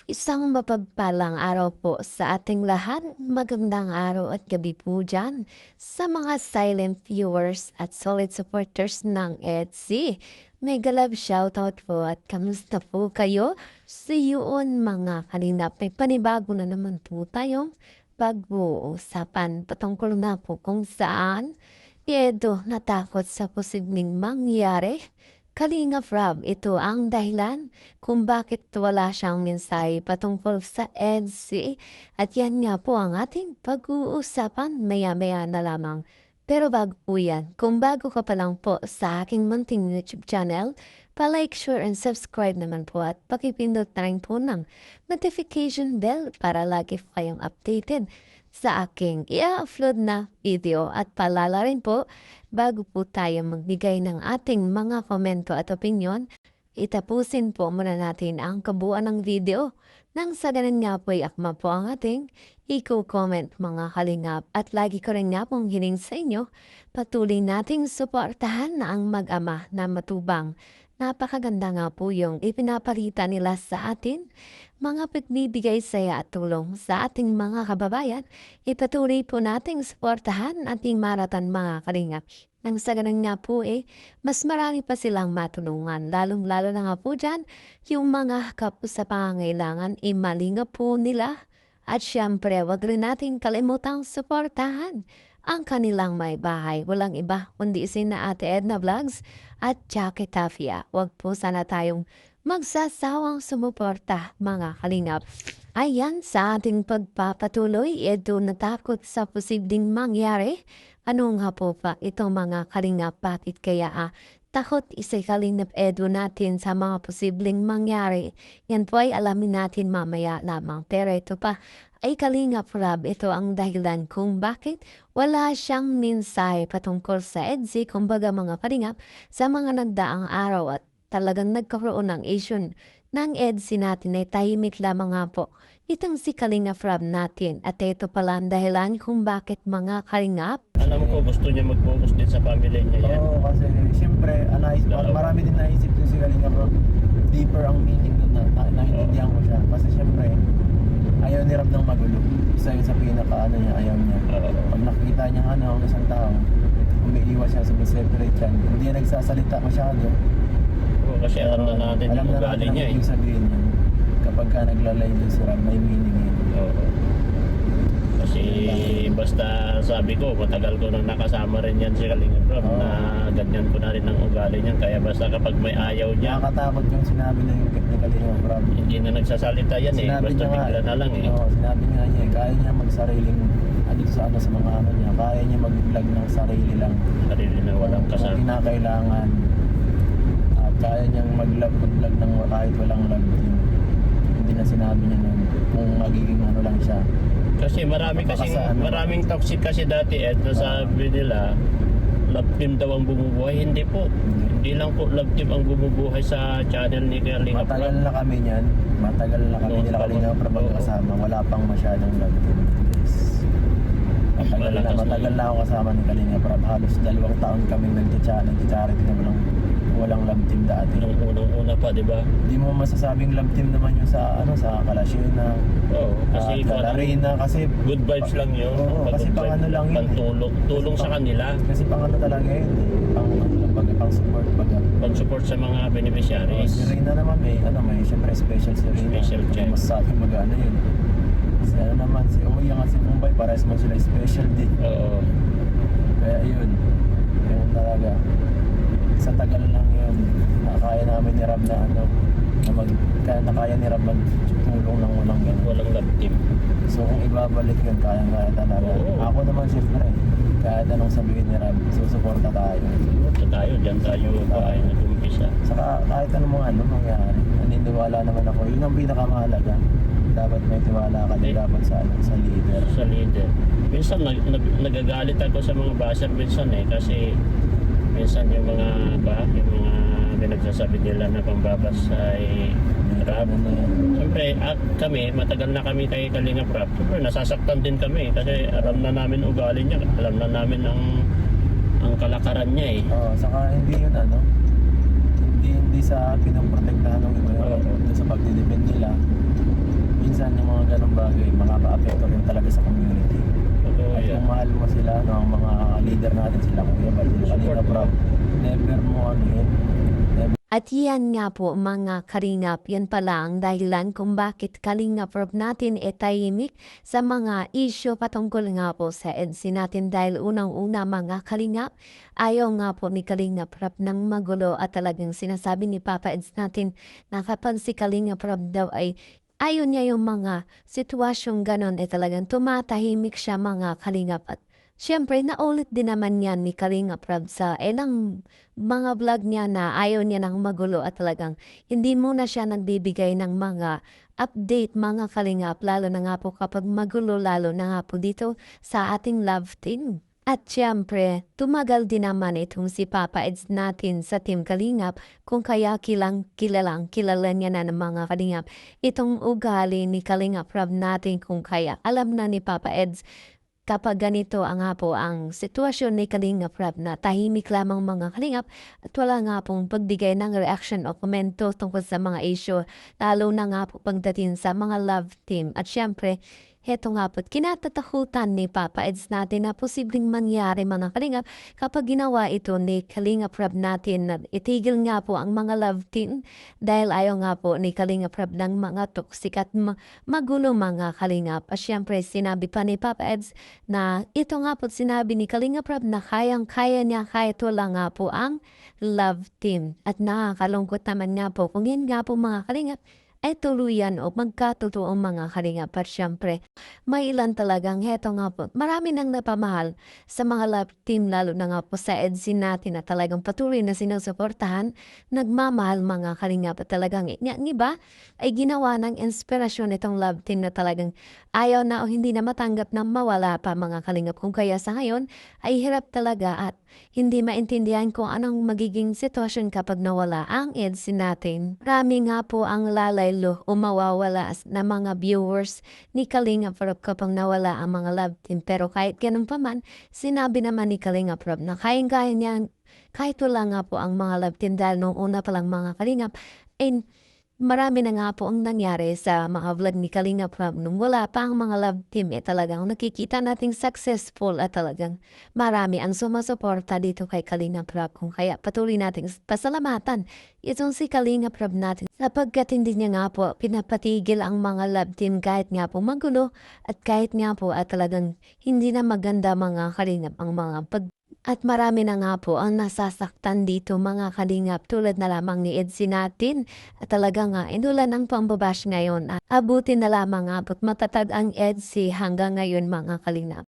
Isang mapagpalang araw po sa ating lahat. Magandang araw at gabi po dyan sa mga silent viewers at solid supporters ng EDC. Mega love shoutout po at kamusta po kayo? So yun mga kalinap, may panibago na naman po tayong pag-uusapan patungkol na po kung saan Edo natakot sa posibleng mangyari. Kalinga Rob, ito ang dahilan kung bakit wala siyang mensahe patungkol sa EDC at yan nga po ang ating pag-uusapan maya-maya na lamang. Pero bago po yan, kung bago ka pa lang po sa aking munting YouTube channel, pa-like, share, and subscribe naman po at pakipindot na rin po ng notification bell para lagi po kayong updated sa aking i-upload na video at paalala rin po bago po tayo magbigay ng ating mga komento at opinyon, itapusin po muna natin ang kabuuan ng video. Nang sa ganun nga po akma po ang ating i-comment mga kalingap at lagi ko rin nga pong hiling sa inyo, patuloy nating suportahan na ang mag-ama na matubang. Napakaganda nga po yung ipinapalita nila sa atin, mga pagbibigay saya at tulong sa ating mga kababayan. Ipatuloy po nating suportahan ating maratan mga kalingap. Nang sa ganun nga po mas marami pa silang matulungan. Lalong-lalo na nga po dyan, yung mga kapos sa pangangailangan, imalinga po nila. At syempre, wag rin natin kalimutang suportahan ang kanilang may bahay. Walang iba, kundi na Ate Edna Vlogs at Jackie Tafia. Wag po sana tayong magsasawang sumuporta mga kalingap. Ayan, sa ating pagpapatuloy, ito natakot sa posibleng mangyari. Ano nga po pa itong mga kalingap? Bakit kaya takot isa'y kalingap edo natin sa mga posibleng mangyari? Yan po ay alamin natin mamaya lamang. Pero ito pa ay kalingap Rob, ito ang dahilan kung bakit wala siyang mensahe patungkol sa EDC. Kumbaga mga kalingap, sa mga nagdaang araw at talagang nagkaroon ng issue ng EDC natin ay tahimik lamang nga po itong si Kalingap Rob natin. At ito pala ang dahilan kung bakit mga kalingap. Alam ko gusto niya mag-focus din sa family niya yan. Oo, kasi siyempre, marami din naisip ko si Kalinga bro. Deeper ang meaning nun naintindihan ko siya. Kasi siyempre, ayaw ni Rob ng magulo. Isa yun sa pinaka niya, ayaw niya. Pag nakikita niya ang isang tao, umiiwas siya, separate yan. Hindi niya nagsasalita masyado. Oo, kasi alam na natin yung ugali niya Alam na natin ang ibig sabihin niya. Kapag ka naglalay doon si Rob, may meaning yun. Oo. Kasi basta sabi ko, matagal ko nang nakasama rin yan si Kalingap Rob na ganyan ko na rin ang ugali niya. Kaya basta kapag may ayaw niya, Nakakatakot yung sinabi na yung ni Kalinga Rob. hindi na nagsasalita yan basta bigla na lang Oo, sinabi nga niya, kaya niya magsariling sa mga ano niya, kaya niya mag-vlog ng sarili lang. Sarili na walang Kung kasama. kinakailangan. At kaya niyang mag-vlog ng kahit walang love team. Hindi na sinabi niya nun kung magiging ano lang siya. Kasi maraming toxic kasi dati na sabi nila love team daw ang bumubuhay. Hindi po. Hindi lang po love team ang bumubuhay sa channel ni Kalingap Matagal Rob. na kami niyan. Matagal na kami nila Kalinga Rob magkasama. Wala pang masyadong love team. Matagal na ako kasama ng Kalinga Rob. Halos 2 taon kami nag-charity na walang love team dati. Nung unang-una pa, di ba? Hindi mo masasabing love team naman yung sa Kalasina. Oo, kasi Arena kasi good vibes lang yun. Oo, kasi pang ano lang yun. Tulong sa kanila. Kasi pang ano talaga yun. Pang support baga. Pag-support sa mga beneficiaries. Si Reyna naman may syempre special si Reyna. Special check. Mas sa akin mag-ano yun. Si naman si Oya nga si Mumbai parehas man sila special din. Oo. Kaya yun. Yun talaga. Sa tagal lang yun. Nakakaya namin ni Rob nakaya ni Rob magtulong ng walang ganun. Walang love team. So kung ibabalik yun, kaya talaga. Oo. Ako naman syempre, kahit anong sabihin ni Rob, susuporta tayo. Diyan tayo tayo nag-umpisa. Saka kahit anong mangyari, naniniwala naman ako. Yun ang pinakamahalaga. Dapat may tiwala ka din dapat sa leader. Sa leader. Minsan nagagalit ako sa mga basher minsan kasi minsan yung mga nagsasabi nila na pambabas ay Rob. Siyempre, kami, matagal na kami kay Kalingap Rob. Siyempre, nasasaktan din kami kasi alam na namin ugali niya. Alam na namin ang kalakaran niya Saka hindi yun hindi sa pinoprotektahan ng iba yun. Sa pagdidepend nila. ganong bagay, makaka-apekto rin talaga sa community. Totoo At yan. kung mahal mo sila, no, ang mga leader natin, sila Kuya Bal, sila Support Kalinga mo. Prab, never mo ano yun, never At yan nga po mga Kalingap, yan pala ang dahilan kung bakit Kalingap Rob natin tahimik sa mga isyo patungkol nga po sa EDC natin dahil unang-una mga Kalingap, ayaw nga po ni Kalingap Rob ng magulo at talagang sinasabi ni Papa EDC natin na kapag si Kalingap Rob daw ay ayaw niya yung mga sitwasyong ganon talagang tumatahimik siya mga Kalingap at siyempre, naulit din naman yan ni Kalingap Rob sa ilang mga vlog niya na ayaw niya ng magulo at talagang hindi muna siya nagbibigay ng mga update mga Kalingap, lalo na nga po kapag magulo, lalo na nga po dito sa ating love team. At siyempre, tumagal din naman itong si Papa Eds natin sa Team Kalingap kung kaya kilala niya na ng mga Kalingap. Itong ugali ni Kalingap Rob natin kung kaya alam na ni Papa Eds kapag ganito ang nga po ang sitwasyon ni Kalingap Rob na tahimik lamang mga Kalingap at wala nga pong pagbigay ng reaction o komento tungkol sa mga issue, lalo na nga po pagdating sa mga love team. At syempre, heto nga po't kinatatakutan ni Papa Eds natin na posibleng mangyari mga Kalingap kapag ginawa ito ni Kalingap Rob natin na itigil nga po ang mga love team dahil ayaw nga po ni Kalingap Rob ng mga toxic at magulo mga Kalingap. At syempre sinabi pa ni Papa Eds na ito nga po't sinabi ni Kalingap Rob na kayang-kaya niya kahit wala nga po ang love team. At nakakalungkot naman nga po kung yan nga po mga Kalingap ay tuluyan o magkatotoong mga Kalingap. At syempre, may ilan talagang heto nga po. Marami nang napamahal sa mga love team lalo na nga po sa EDC natin na talagang patuloy na sinusuportahan. Nagmamahal mga Kalingap at talagang yung iba ay ginawa ng inspirasyon itong love team na talagang ayaw na o hindi na matanggap na mawala pa mga Kalingap. Kung kaya sa ngayon ay hirap talaga at hindi maintindihan kung anong magiging sitwasyon kapag nawala ang EDC natin. Marami nga po ang lalaylo o mawawala na mga viewers ni Kalingap Rob kapag nawala ang mga love team. Pero kahit ganun pa man, sinabi naman ni Kalingap Rob na kayang-kaya niya kahit wala nga po ang mga love team dahil noong una pa lang mga Kalingap. And marami na nga po ang nangyari sa mga vlog ni Kalingap Rob nung wala pa ang mga love team talagang nakikita nating successful at talagang marami ang sumasuporta dito kay Kalingap Rob kung kaya patuloy nating pasalamatan itong si Kalingap Rob natin sapagkat hindi niya nga po pinapatigil ang mga love team kahit nga po magulo at kahit nga po at talagang hindi na maganda mga Kalingap ang mga at marami na nga po ang nasasaktan dito mga Kalingap tulad na lamang ni EDC natin at talaga nga inulan ang pambabash ngayon at abutin na lamang nga at matatag ang EDC hanggang ngayon mga Kalingap.